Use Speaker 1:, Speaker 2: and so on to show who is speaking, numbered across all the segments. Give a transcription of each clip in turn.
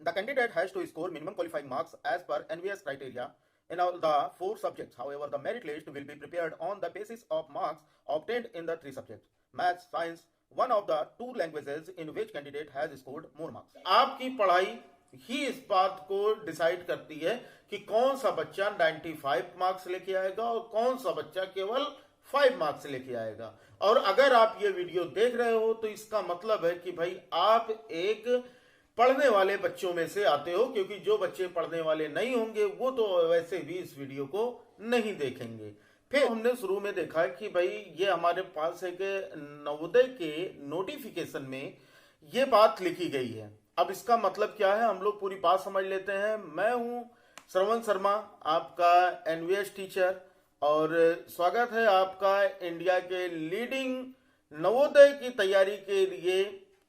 Speaker 1: The candidate has to score minimum qualifying marks as per NVS criteria in all the 4 subjects. However, the merit list will be prepared on the basis of marks obtained in the 3 subjects. Maths, Science, one of the 2 languages in which candidate has scored more marks. आपकी पढ़ाई ही इस बात को decide करती है कि कौन सा बच्चा 95 मार्क्स लेके आएगा और कौन सा बच्चा केवल 5 मार्क्स लेके आएगा। और अगर आप ये वीडियो देख रहे हो तो इसका मतलब है कि भाई आप एक पढ़ने वाले बच्चों में से आते हो, क्योंकि जो बच्चे पढ़ने वाले नहीं होंगे वो तो वैसे भी इस वीडियो को नहीं देखेंगे। फिर हमने शुरू में देखा कि भाई ये हमारे पास एक नवोदय के नोटिफिकेशन में ये बात लिखी गई है। अब इसका मतलब क्या है, हम लोग पूरी बात समझ लेते हैं। मैं हूं श्रवण शर्मा, आपका एनवीएस टीचर, और स्वागत है आपका इंडिया के लीडिंग नवोदय की तैयारी के लिए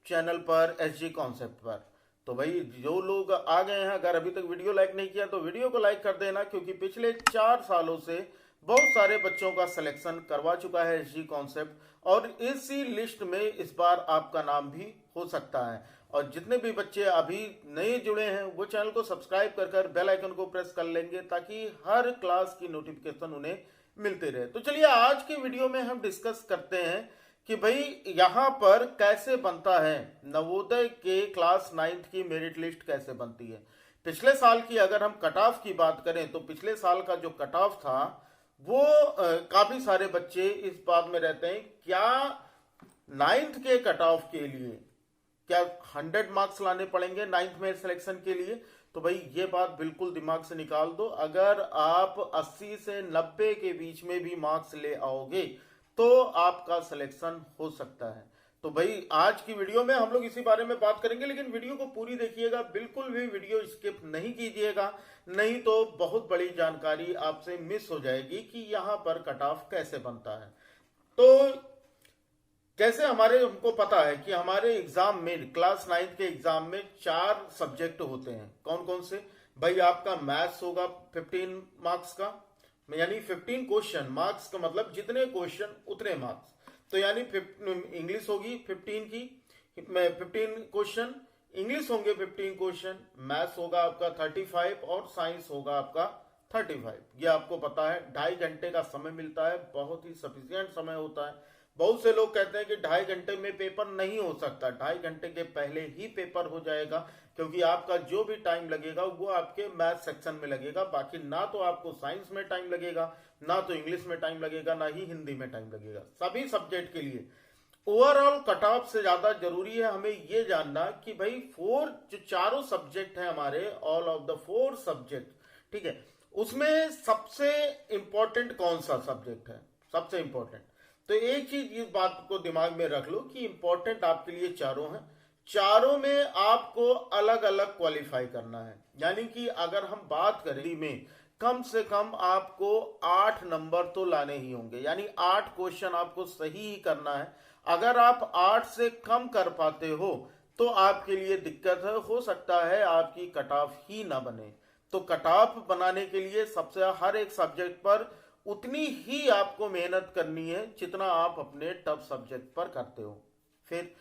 Speaker 1: चैनल पर एसजी कॉन्सेप्ट पर। तो भाई जो लोग आ गए हैं, अगर अभी तक वीडियो लाइक नहीं किया तो वीडियो को लाइक कर देना, क्योंकि पिछले 4 सालों से बहुत सारे बच्चों का सिलेक्शन करवा चुका है एसजी कॉन्सेप्ट, और इसी लिस्ट में इस बार आपका नाम भी हो सकता है। और जितने भी बच्चे अभी नए जुड़े हैं वो चैनल को सब्सक्राइब कर बेल आइकन को प्रेस कर लेंगे, ताकि हर क्लास की नोटिफिकेशन उन्हें मिलते रहे। तो चलिए आज की वीडियो में हम डिस्कस करते हैं कि भाई यहां पर कैसे बनता है नवोदय के क्लास 9th की मेरिट लिस्ट कैसे बनती है। पिछले साल की अगर हम कट ऑफ की बात करें तो पिछले साल का जो कट ऑफ था वो काफी सारे बच्चे इस बात में रहते हैं, क्या 9th के कट ऑफ के लिए क्या 100 मार्क्स लाने पड़ेंगे 9th में सिलेक्शन के लिए। तो भाई ये बात बिल्कुल दिमाग से निकाल दो। अगर आप 80 से 90 के बीच में भी मार्क्स ले आओगे तो आपका सिलेक्शन हो सकता है। तो भाई आज की वीडियो में हम लोग इसी बारे में बात करेंगे, लेकिन वीडियो को पूरी देखिएगा, बिल्कुल भी वीडियो स्किप नहीं कीजिएगा, नहीं तो बहुत बड़ी जानकारी आपसे मिस हो जाएगी कि यहां पर कट ऑफ कैसे बनता है। तो कैसे हमको पता है कि हमारे एग्जाम में क्लास 9th के एग्जाम में 4 सब्जेक्ट होते हैं। कौन कौन से? भाई आपका मैथ्स होगा 15 मार्क्स का, यानी 15 क्वेश्चन, मार्क्स का मतलब जितने क्वेश्चन उतने मार्क्स। तो यानी इंग्लिश होगी 15 की 15 क्वेश्चन, इंग्लिश होंगे 15 क्वेश्चन, मैथ्स होगा आपका 35 और साइंस होगा आपका 35। ये आपको पता है 2.5 घंटे का समय मिलता है, बहुत ही सफिशियंट समय होता है। बहुत से लोग कहते हैं कि 2.5 घंटे में पेपर नहीं हो सकता, 2.5 घंटे के पहले ही पेपर हो जाएगा, क्योंकि आपका जो भी टाइम लगेगा वो आपके मैथ सेक्शन में लगेगा। बाकी ना तो आपको साइंस में टाइम लगेगा, ना तो इंग्लिश में टाइम लगेगा, ना ही हिंदी में टाइम लगेगा। सभी सब्जेक्ट के लिए ओवरऑल कट ऑफ से ज्यादा जरूरी है हमें ये जानना कि भाई जो चारों सब्जेक्ट है हमारे, ऑल ऑफ द 4 सब्जेक्ट, ठीक है, उसमें सबसे इंपॉर्टेंट कौन सा सब्जेक्ट है, सबसे इंपॉर्टेंट। तो एक चीज इस बात को दिमाग में रख लो कि इंपॉर्टेंट आपके लिए चारों हैं, चारों में आपको अलग अलग क्वालिफाई करना है। यानी कि अगर हम बात करें में कम से कम आपको 8 नंबर तो लाने ही होंगे, यानी 8 क्वेश्चन आपको सही ही करना है। अगर आप 8 से कम कर पाते हो तो आपके लिए दिक्कत है, हो सकता है आपकी कट ऑफ ही ना बने। तो कट ऑफ बनाने के लिए सबसे हर एक सब्जेक्ट पर उतनी ही आपको मेहनत करनी है जितना आप अपने टफ सब्जेक्ट पर करते हो। फिर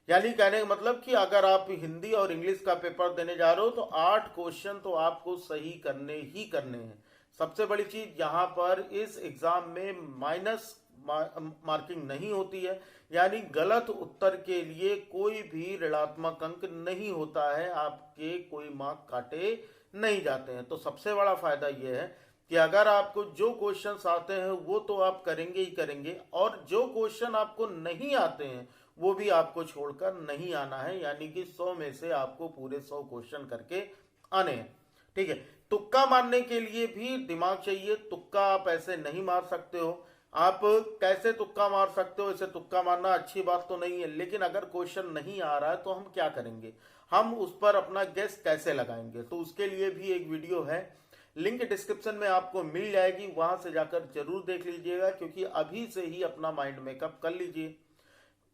Speaker 1: यानी कहने का मतलब कि अगर आप हिंदी और इंग्लिश का पेपर देने जा रहे हो तो 8 क्वेश्चन तो आपको सही करने ही करने हैं। सबसे बड़ी चीज यहाँ पर इस एग्जाम में माइनस मार्किंग नहीं होती है, यानी गलत उत्तर के लिए कोई भी ऋणात्मक अंक नहीं होता है, आपके कोई मार्क काटे नहीं जाते हैं। तो सबसे बड़ा फायदा यह है कि अगर आपको जो क्वेश्चंस आते हैं वो तो आप करेंगे ही करेंगे, और जो क्वेश्चन आपको नहीं आते हैं वो भी आपको छोड़कर नहीं आना है, यानी कि 100 में से आपको पूरे 100 क्वेश्चन करके आने हैं। ठीक है, तुक्का मारने के लिए भी दिमाग चाहिए। तुक्का आप ऐसे नहीं मार सकते हो। आप कैसे तुक्का मार सकते हो? ऐसे तुक्का मारना अच्छी बात तो नहीं है, लेकिन अगर क्वेश्चन नहीं आ रहा है तो हम क्या करेंगे, हम उस पर अपना गेस कैसे लगाएंगे? तो उसके लिए भी एक वीडियो है, लिंक डिस्क्रिप्शन में आपको मिल जाएगी, वहां से जाकर जरूर देख लीजिएगा, क्योंकि अभी से ही अपना माइंड मेकअप कर लीजिए।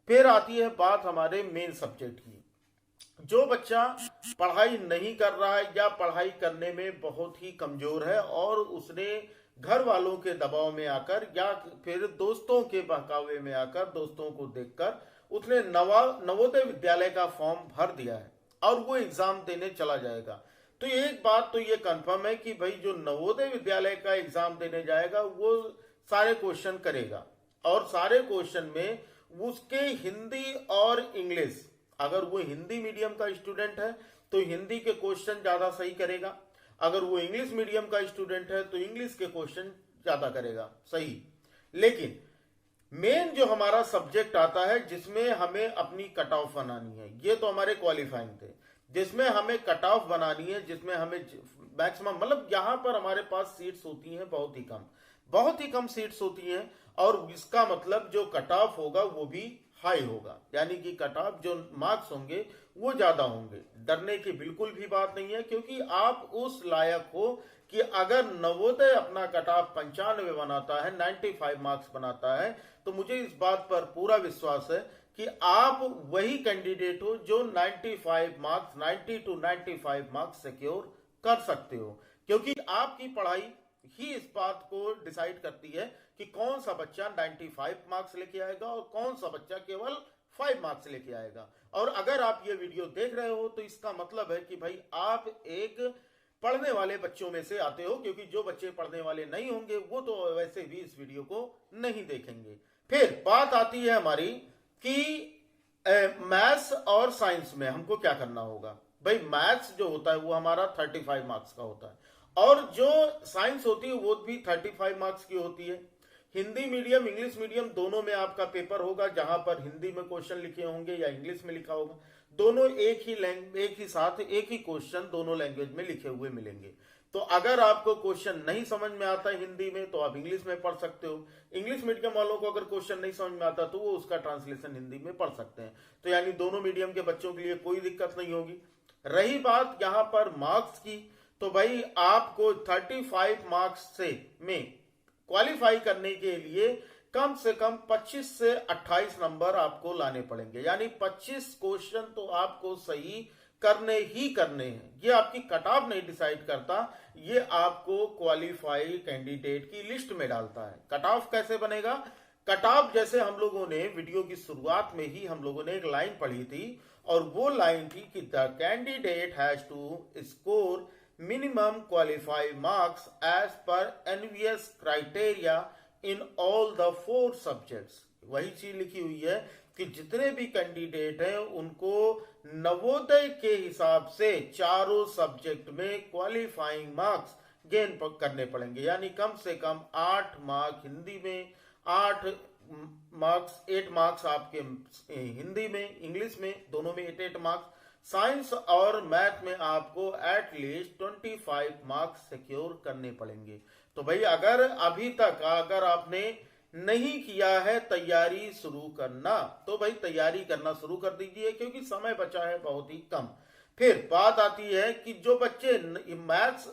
Speaker 1: फिर आती है बात हमारे मेन सब्जेक्ट की। जो बच्चा पढ़ाई नहीं कर रहा है या पढ़ाई करने में बहुत ही कमजोर है और उसने घर वालों के दबाव में आकर या फिर दोस्तों के बहकावे में आकर, दोस्तों को देखकर उसने नवोदय विद्यालय का फॉर्म भर दिया है। और वो एग्जाम देने चला जाएगा। तो एक बात तो ये कंफर्म है कि भाई जो नवोदय विद्यालय का एग्जाम देने जाएगा वो सारे क्वेश्चन करेगा, और सारे क्वेश्चन में उसके हिंदी और इंग्लिश, अगर वो हिंदी मीडियम का स्टूडेंट है तो हिंदी के क्वेश्चन ज्यादा सही करेगा, अगर वो इंग्लिश मीडियम का स्टूडेंट है तो इंग्लिश के क्वेश्चन ज्यादा करेगा सही। लेकिन मेन जो हमारा सब्जेक्ट आता है जिसमें हमें अपनी कट ऑफ बनानी है, ये तो हमारे क्वालिफाइंग थे, जिसमें हमें कट ऑफ बनानी है, जिसमें हमें मैक्सिमम, मतलब यहाँ पर हमारे पास सीट्स होती हैं बहुत ही कम सीट्स होती हैं, और इसका मतलब जो कट ऑफ होगा वो भी हाई होगा, यानी कि कट ऑफ जो मार्क्स होंगे वो ज्यादा होंगे। डरने की बिल्कुल भी बात नहीं है, क्योंकि आप उस लायक हो कि अगर नवोदय अपना कट ऑफ 95 बनाता है, 95 मार्क्स बनाता है, तो मुझे इस बात पर पूरा विश्वास है कि आप वही कैंडिडेट हो जो 95 मार्क्स, 90 to 95 मार्क्स सिक्योर कर सकते हो, क्योंकि आपकी पढ़ाई ही इस बात को डिसाइड करती है कि कौन सा बच्चा 95 मार्क्स लेके आएगा और कौन सा बच्चा केवल 5 मार्क्स लेके आएगा। और अगर आप ये वीडियो देख रहे हो तो इसका मतलब है कि भाई आप एक पढ़ने वाले बच्चों में से आते हो, क्योंकि जो बच्चे पढ़ने वाले नहीं होंगे वो तो वैसे भी इस वीडियो को नहीं देखेंगे। फिर बात आती है हमारी कि मैथ्स और साइंस में हमको क्या करना होगा। भाई मैथ्स जो होता है वो हमारा 35 मार्क्स का होता है, और जो साइंस होती है वो भी 35 मार्क्स की होती है। हिंदी मीडियम इंग्लिश मीडियम दोनों में आपका पेपर होगा, जहां पर हिंदी में क्वेश्चन लिखे होंगे या इंग्लिश में लिखा होगा, दोनों एक ही साथ एक ही क्वेश्चन दोनों लैंग्वेज में लिखे हुए मिलेंगे। तो अगर आपको क्वेश्चन नहीं समझ में आता है हिंदी में तो आप इंग्लिश में पढ़ सकते हो, इंग्लिश मीडियम वालों को अगर क्वेश्चन नहीं समझ में आता तो वो उसका ट्रांसलेशन हिंदी में पढ़ सकते हैं। तो यानी दोनों मीडियम के बच्चों के लिए कोई दिक्कत नहीं होगी। रही बात यहाँ पर मार्क्स की, तो भाई आपको 35 मार्क्स से में क्वालिफाई करने के लिए कम से कम 25 से 28 नंबर आपको लाने पड़ेंगे, यानी 25 क्वेश्चन तो आपको सही करने ही करने हैं। ये आपकी कट ऑफ नहीं डिसाइड करता, ये आपको क्वालिफाई कैंडिडेट की लिस्ट में डालता है। कट ऑफ कैसे बनेगा? कट ऑफ जैसे हम लोगों ने वीडियो की शुरुआत में ही हम लोगों ने एक लाइन पढ़ी थी, और वो लाइन थी कि the candidate has to score minimum qualified marks as per NVS criteria in all the 4 subjects। वही चीज लिखी हुई है कि जितने भी कैंडिडेट हैं उनको नवोदय के हिसाब से चारों सब्जेक्ट में क्वालिफाइंग मार्क्स गेन करने पड़ेंगे, यानी कम से कम 8 मार्क हिंदी में, 8 मार्क्स आपके हिंदी में, इंग्लिश में दोनों में 8 मार्क्स, साइंस और मैथ में आपको एटलीस्ट 25 मार्क्स सिक्योर करने पड़ेंगे। तो भाई अभी तक अगर आपने नहीं किया है तैयारी शुरू करना, तो भाई तैयारी करना शुरू कर दीजिए, क्योंकि समय बचा है बहुत ही कम। फिर बात आती है कि जो बच्चे मैथ्स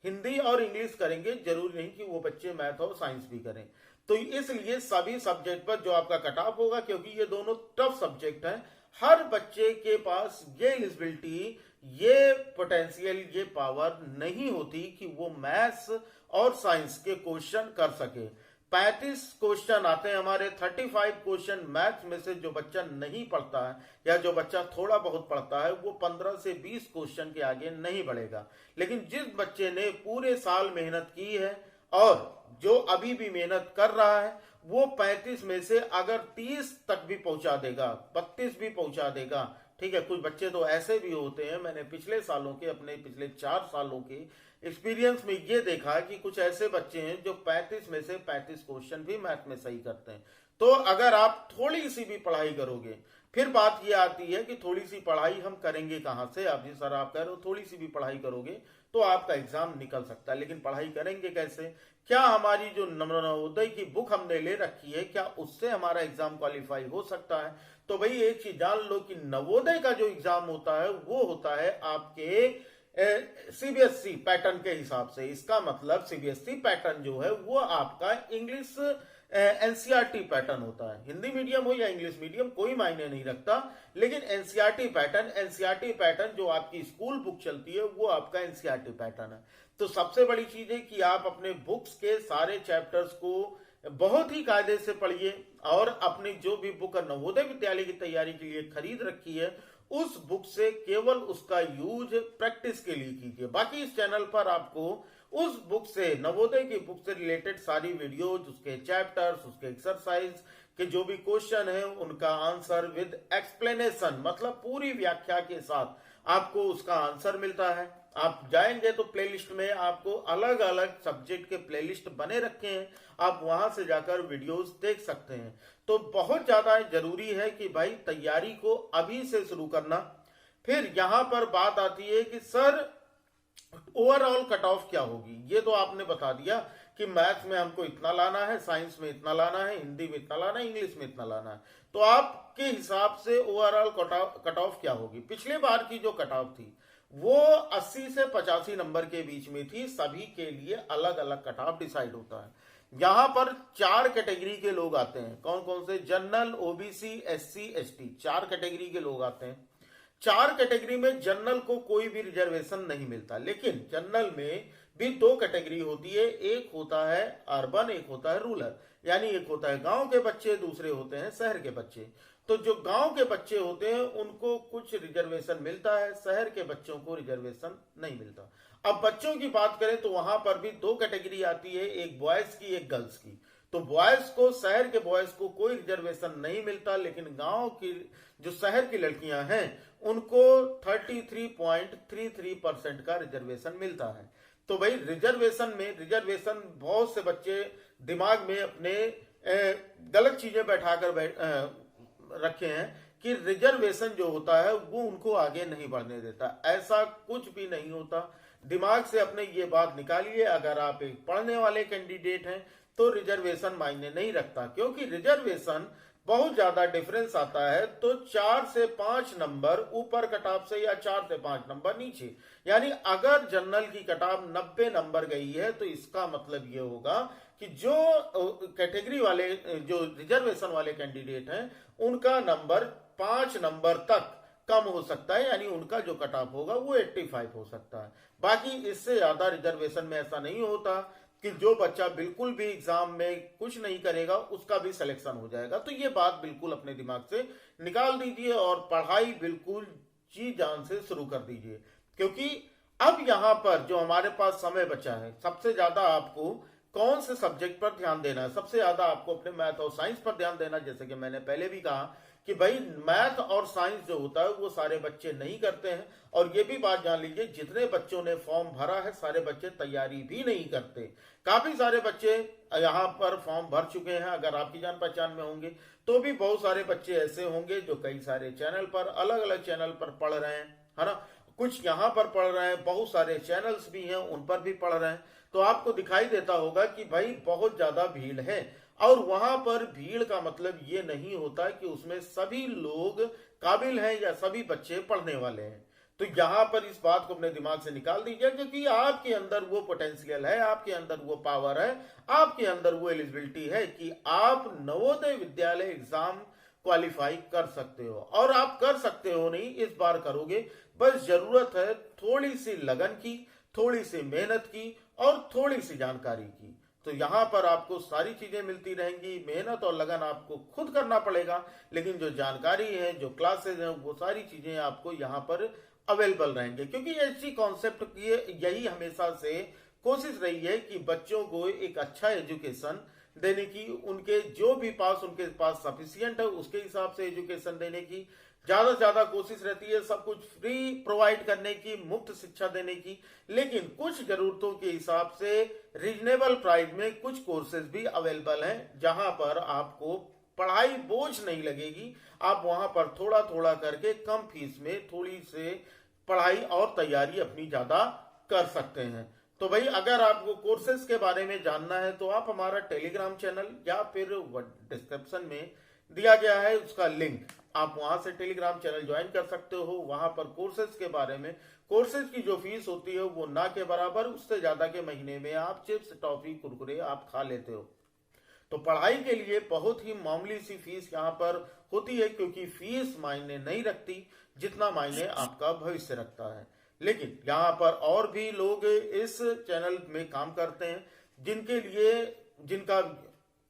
Speaker 1: हिंदी और इंग्लिश करेंगे, जरूरी नहीं कि वो बच्चे मैथ और साइंस भी करें। तो इसलिए सभी सब्जेक्ट पर जो आपका कट ऑफ होगा, क्योंकि ये दोनों टफ सब्जेक्ट हैं, हर बच्चे के पास ये एलिजिबिलिटी, ये पोटेंशियल, ये पावर नहीं होती कि वो मैथ्स और साइंस के क्वेश्चन कर सके। 35 क्वेश्चन आते हैं हमारे, 35 क्वेश्चन मैथ्स में से जो बच्चा नहीं पढ़ता है या जो बच्चा थोड़ा बहुत पढ़ता है वो 15 से 20 क्वेश्चन के आगे नहीं बढ़ेगा। लेकिन जिस बच्चे ने पूरे साल मेहनत की है और जो अभी भी मेहनत कर रहा है, वो 35 में से अगर 30 तक भी पहुंचा देगा, 32 भी पहुंचा देगा, ठीक है। कुछ बच्चे तो ऐसे भी होते हैं, मैंने पिछले सालों के, अपने पिछले 4 सालों के एक्सपीरियंस में ये देखा है कि कुछ ऐसे बच्चे हैं जो 35 में से 35 क्वेश्चन भी मैथ में सही करते हैं। तो अगर आप थोड़ी सी भी पढ़ाई करोगे, फिर बात ये आती है कि थोड़ी सी पढ़ाई हम करेंगे कहां से। आप जी सर आप कह रहे हो थोड़ी सी भी पढ़ाई करोगे तो आपका एग्जाम निकल सकता है, लेकिन पढ़ाई करेंगे कैसे? क्या हमारी जो नवोदय की बुक हमने ले रखी है, क्या उससे हमारा एग्जाम क्वालिफाई हो सकता है? तो भाई एक चीज जान लो कि नवोदय का जो एग्जाम होता है वो होता है आपके सीबीएसई पैटर्न के हिसाब से। इसका मतलब सीबीएसई पैटर्न जो है वो आपका इंग्लिश एनसीईआरटी पैटर्न होता है। हिंदी मीडियम हो या इंग्लिश मीडियम कोई मायने नहीं रखता, लेकिन एनसीईआरटी पैटर्न जो आपकी स्कूल बुक चलती है वो आपका एनसीईआरटी पैटर्न है। तो सबसे बड़ी चीज है कि आप अपने बुक्स के सारे चैप्टर्स को बहुत ही कायदे से पढ़िए, और अपनी जो भी बुक नवोदय विद्यालय की तैयारी के लिए खरीद रखी है उस बुक से केवल उसका यूज प्रैक्टिस के लिए कीजिए। बाकी इस चैनल पर आपको उस बुक से, नवोदय की बुक से रिलेटेड सारी वीडियोज, उसके चैप्टर्स, उसके एक्सरसाइज के जो भी क्वेश्चन है उनका आंसर विद एक्सप्लेनेशन, मतलब पूरी व्याख्या के साथ आपको उसका आंसर मिलता है। आप जाएंगे तो प्लेलिस्ट में आपको अलग अलग सब्जेक्ट के प्लेलिस्ट बने रखे हैं, आप वहां से जाकर वीडियोस देख सकते हैं। तो बहुत ज्यादा जरूरी है कि भाई तैयारी को अभी से शुरू करना। फिर यहां पर बात आती है कि सर ओवरऑल कट ऑफ क्या होगी। ये तो आपने बता दिया कि मैथ्स में हमको इतना लाना है, साइंस में इतना लाना है, हिंदी में इतना लाना है, इंग्लिश में इतना लाना है। तो आपके हिसाब से ओवरऑल कट ऑफ क्या होगी। पिछले बार की जो कट ऑफ थी वो 80 से 85 नंबर के बीच में थी। सभी के लिए अलग अलग कट ऑफ डिसाइड होता है। यहां पर 4 कैटेगरी के लोग आते हैं। कौन कौन से? General, OBC, SC, ST, 4 category के लोग आते हैं। 4 कैटेगरी में जनरल को कोई भी रिजर्वेशन नहीं मिलता, लेकिन जनरल में भी 2 कैटेगरी होती है। एक होता है अर्बन, एक होता है रूरल, यानी एक होता है गांव के बच्चे, दूसरे होते हैं शहर के बच्चे। तो जो गांव के बच्चे होते हैं उनको कुछ रिजर्वेशन मिलता है, शहर के बच्चों को रिजर्वेशन नहीं मिलता। अब बच्चों की बात करें तो वहां पर भी 2 कैटेगरी आती है, एक बॉयज की, एक गर्ल्स की। तो बॉयज को, शहर के बॉयज को कोई रिजर्वेशन नहीं मिलता, लेकिन गांव की जो शहर की लड़कियां हैं उनको 33.33% का रिजर्वेशन मिलता है। तो भाई रिजर्वेशन बहुत से बच्चे दिमाग में अपने गलत चीजें बैठाकर रखे हैं कि रिजर्वेशन जो होता है वो उनको आगे नहीं बढ़ने देता। ऐसा कुछ भी नहीं होता। दिमाग से अपने ये बात निकालिए। अगर आप एक पढ़ने वाले कैंडिडेट हैं तो रिजर्वेशन मायने नहीं रखता, क्योंकि रिजर्वेशन बहुत ज्यादा डिफरेंस आता है। तो 4 से 5 नंबर ऊपर कटाव से या 4 से 5 नंबर नीचे, यानी अगर जनरल की कटाव 90 नंबर गई है तो इसका मतलब ये होगा कि जो कैटेगरी वाले, जो रिजर्वेशन वाले कैंडिडेट हैं उनका नंबर 5 नंबर तक कम हो सकता है, यानी उनका जो कट ऑफ होगा वो 85 हो सकता है। बाकी इससे ज्यादा रिजर्वेशन में ऐसा नहीं होता कि जो बच्चा बिल्कुल भी एग्जाम में कुछ नहीं करेगा उसका भी सिलेक्शन हो जाएगा। तो ये बात बिल्कुल अपने दिमाग से निकाल दीजिए और पढ़ाई बिल्कुल जी जान से शुरू कर दीजिए, क्योंकि अब यहां पर जो हमारे पास समय बचा है, सबसे ज्यादा आपको कौन से सब्जेक्ट पर ध्यान देना है? सबसे ज्यादा आपको अपने मैथ और साइंस पर ध्यान देना। जैसे कि मैंने पहले भी कहा कि भाई मैथ और साइंस जो होता है वो सारे बच्चे नहीं करते हैं। और ये भी बात जान लीजिए, जितने बच्चों ने फॉर्म भरा है सारे बच्चे तैयारी भी नहीं करते। काफी सारे बच्चे यहाँ पर फॉर्म भर चुके हैं। अगर आपकी जान पहचान में होंगे तो भी बहुत सारे बच्चे ऐसे होंगे जो कई सारे चैनल पर, अलग अलग चैनल पर पढ़ रहे हैं, है ना। कुछ यहाँ पर पढ़ रहे हैं, बहुत सारे चैनल्स भी हैं उन पर भी पढ़ रहे हैं। तो आपको दिखाई देता होगा कि भाई बहुत ज्यादा भीड़ है। और वहां पर भीड़ का मतलब ये नहीं होता कि उसमें सभी लोग काबिल हैं या सभी बच्चे पढ़ने वाले हैं। तो यहां पर इस बात को अपने दिमाग से निकाल दीजिए, क्योंकि आपके अंदर वो पोटेंशियल है, आपके अंदर वो पावर है, आपके अंदर वो एलिजिबिलिटी है कि आप नवोदय विद्यालय एग्जाम क्वालिफाई कर सकते हो। और आप कर सकते हो नहीं, इस बार करोगे। बस जरूरत है थोड़ी सी लगन की, थोड़ी सी मेहनत की और थोड़ी सी जानकारी की। तो यहां पर आपको सारी चीजें मिलती रहेंगी। मेहनत और लगन आपको खुद करना पड़ेगा, लेकिन जो जानकारी है, जो क्लासेज हैं, वो सारी चीजें आपको यहाँ पर अवेलेबल रहेंगे। क्योंकि ऐसी कॉन्सेप्ट की यही हमेशा से कोशिश रही है कि बच्चों को एक अच्छा एजुकेशन देने की, उनके जो भी पास उनके पास सफिशियंट है उसके हिसाब से एजुकेशन देने की ज्यादा से ज्यादा कोशिश रहती है। सब कुछ फ्री प्रोवाइड करने की, मुफ्त शिक्षा देने की, लेकिन कुछ जरूरतों के हिसाब से रीजनेबल प्राइस में कुछ कोर्सेज भी अवेलेबल हैं, जहां पर आपको पढ़ाई बोझ नहीं लगेगी। आप वहां पर थोड़ा थोड़ा करके कम फीस में थोड़ी से पढ़ाई और तैयारी अपनी ज्यादा कर सकते हैं। तो भाई अगर आपको कोर्सेज के बारे में जानना है तो आप हमारा टेलीग्राम चैनल या फिर डिस्क्रिप्शन में दिया गया है उसका लिंक, आप वहां से टेलीग्राम चैनल ज्वाइन कर सकते हो। वहां पर कोर्सेज के बारे में, कोर्सेज की जो फीस होती है वो ना के बराबर, उससे ज्यादा के महीने में आप चिप्स, टॉफी, कुरकुरे आप खा लेते हो। तो पढ़ाई के लिए बहुत ही मामूली सी फीस यहाँ पर होती है, क्योंकि फीस मायने नहीं रखती जितना मायने आपका भविष्य रखता है। लेकिन यहाँ पर और भी लोग इस चैनल में काम करते हैं जिनके लिए, जिनका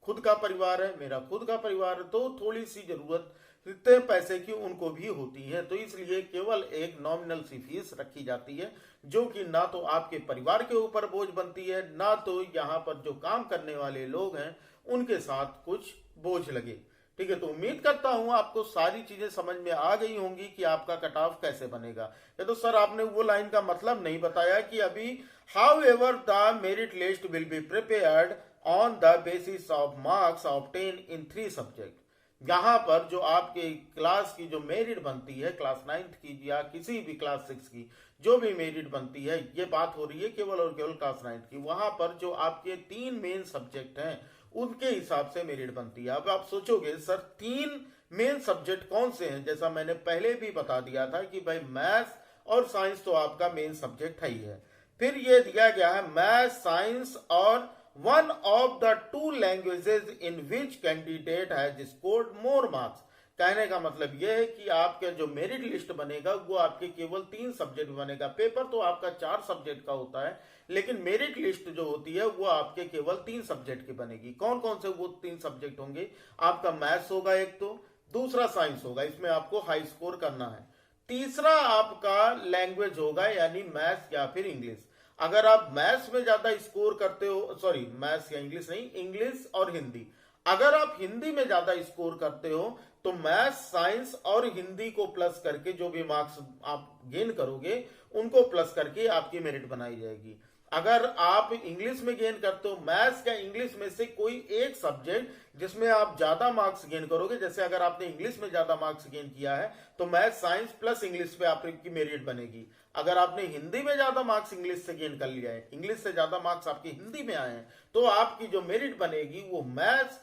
Speaker 1: खुद का परिवार है, मेरा खुद का परिवार है, तो थोड़ी सी जरूरत जितने पैसे की उनको भी होती है। तो इसलिए केवल एक नॉमिनल सी फीस रखी जाती है, जो कि ना तो आपके परिवार के ऊपर बोझ बनती है, ना तो यहाँ पर जो काम करने वाले लोग हैं उनके साथ कुछ बोझ लगे। ठीक है, तो उम्मीद करता हूं आपको सारी चीजें समझ में आ गई होंगी कि आपका कट ऑफ कैसे बनेगा। ये तो सर आपने वो लाइन का मतलब नहीं बताया कि अभी how ever the merit list will be prepared on the basis of marks obtain in 3 subject. यहाँ पर जो आपके क्लास की जो मेरिट बनती है, क्लास 9th की या किसी भी क्लास 6 की जो भी मेरिट बनती है, ये बात हो रही है केवल और केवल क्लास 9th की। वहां पर जो आपके 3 मेन सब्जेक्ट हैं उनके हिसाब से मेरिट बनती है। अब आप सोचोगे सर 3 मेन सब्जेक्ट कौन से हैं? जैसा मैंने पहले भी बता दिया था कि भाई मैथ्स और साइंस तो आपका मेन सब्जेक्ट है ही है। फिर ये दिया गया है मैथ्स, साइंस और one of the 2 languages in which candidate has scored more marks. कहने का मतलब यह है कि आपका जो मेरिट लिस्ट बनेगा वो आपके केवल 3 सब्जेक्ट बनेगा। पेपर तो आपका 4 सब्जेक्ट का होता है, लेकिन मेरिट लिस्ट जो होती है वो आपके केवल 3 सब्जेक्ट की बनेगी। कौन कौन से वो 3 सब्जेक्ट होंगे? आपका मैथ्स होगा एक, तो दूसरा साइंस होगा, इसमें आपको हाई स्कोर करना है। तीसरा आपका लैंग्वेज होगा, यानी मैथ्स या फिर इंग्लिश। अगर आप मैथ्स में ज्यादा स्कोर करते हो, सॉरी मैथ्स या इंग्लिश नहीं, इंग्लिश और हिंदी, अगर आप हिंदी में ज्यादा स्कोर करते हो तो मैथ्स, साइंस और हिंदी को प्लस करके जो भी मार्क्स आप गेन करोगे उनको प्लस करके आपकी मेरिट बनाई जाएगी। अगर आप इंग्लिश में गेन करते हो, मैथ्स या इंग्लिश में से कोई एक सब्जेक्ट जिसमें आप ज्यादा मार्क्स गेन करोगे, जैसे अगर आपने इंग्लिश में ज्यादा मार्क्स गेन किया है तो मैथ्स, साइंस प्लस इंग्लिश पे आपकी मेरिट बनेगी। अगर आपने हिंदी में ज्यादा मार्क्स इंग्लिश से गेन कर लिया है, इंग्लिश से ज्यादा मार्क्स आपके हिंदी में आए हैं, तो आपकी जो मेरिट बनेगी वो मैथ्स,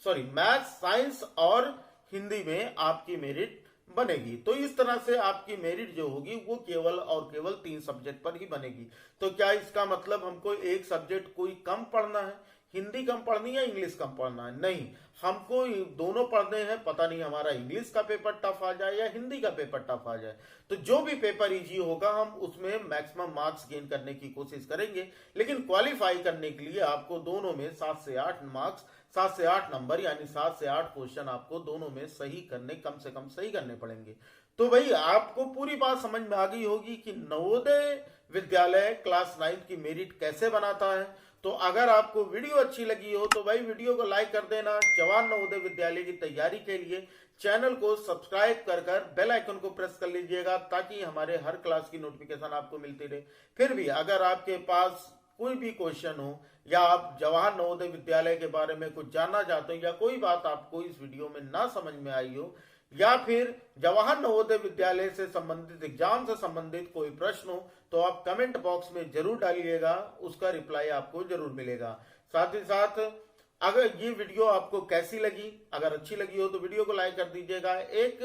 Speaker 1: मैथ्स, साइंस और हिंदी में आपकी मेरिट बनेगी। तो इस तरह से आपकी मेरिट जो होगी वो केवल और केवल 3 सब्जेक्ट पर ही बनेगी। तो क्या इसका मतलब हमको एक सब्जेक्ट कोई कम पढ़ना है, हिंदी कम पढ़नी है, इंग्लिश कम पढ़ना है? नहीं, हमको दोनों पढ़ने हैं। पता नहीं हमारा इंग्लिश का पेपर टफ आ जाए या हिंदी का पेपर टफ आ जाए, तो जो भी पेपर इजी होगा हम उसमें मैक्सिमम मार्क्स गेन करने की कोशिश करेंगे। लेकिन क्वालिफाई करने के लिए आपको दोनों में 7 से 8 मार्क्स, 7 से 8 नंबर यानी 7 से 8 क्वेश्चन आपको दोनों में सही करने, कम से कम सही करने पड़ेंगे। तो भाई आपको पूरी बात समझ में आ गई होगी कि नवोदय विद्यालय क्लास 9 की मेरिट कैसे बनाता है। तो अगर आपको वीडियो अच्छी लगी हो तो भाई वीडियो को लाइक कर देना। जवाहर नवोदय विद्यालय की तैयारी के लिए चैनल को सब्सक्राइब कर बेल आइकन को प्रेस कर लीजिएगा, ताकि हमारे हर क्लास की नोटिफिकेशन आपको मिलती रहे। फिर भी अगर आपके पास कोई भी क्वेश्चन हो या आप जवाहर नवोदय विद्यालय के बारे में कुछ जानना चाहते हो या कोई बात आपको इस वीडियो में ना समझ में आई हो, या फिर जवाहर नवोदय विद्यालय से संबंधित, एग्जाम से संबंधित कोई प्रश्न हो, तो आप कमेंट बॉक्स में जरूर डालिएगा, उसका रिप्लाई आपको जरूर मिलेगा। साथ ही साथ अगर ये वीडियो आपको कैसी लगी, अगर अच्छी लगी हो तो वीडियो को लाइक कर दीजिएगा, एक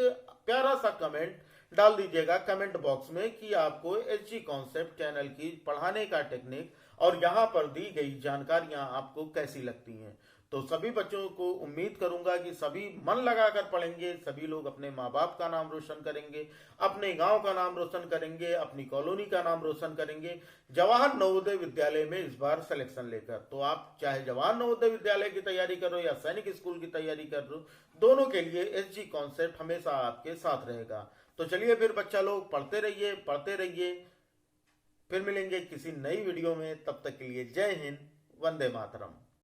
Speaker 1: प्यारा सा कमेंट डाल दीजिएगा कमेंट बॉक्स में कि आपको एचजी कॉन्सेप्ट चैनल की पढ़ाने का टेक्निक और यहाँ पर दी गई जानकारियां आपको कैसी लगती हैं। तो सभी बच्चों को उम्मीद करूंगा कि सभी मन लगाकर पढ़ेंगे, सभी लोग अपने माँ बाप का नाम रोशन करेंगे, अपने गांव का नाम रोशन करेंगे, अपनी कॉलोनी का नाम रोशन करेंगे जवाहर नवोदय विद्यालय में इस बार सिलेक्शन लेकर। तो आप चाहे जवाहर नवोदय विद्यालय की तैयारी करो या सैनिक स्कूल की तैयारी कर लो, दोनों के लिए एचजी कॉन्सेप्ट हमेशा आपके साथ रहेगा। तो चलिए फिर बच्चा लोग पढ़ते रहिए। फिर मिलेंगे किसी नई वीडियो में, तब तक के लिए जय हिंद, वंदे मातरम।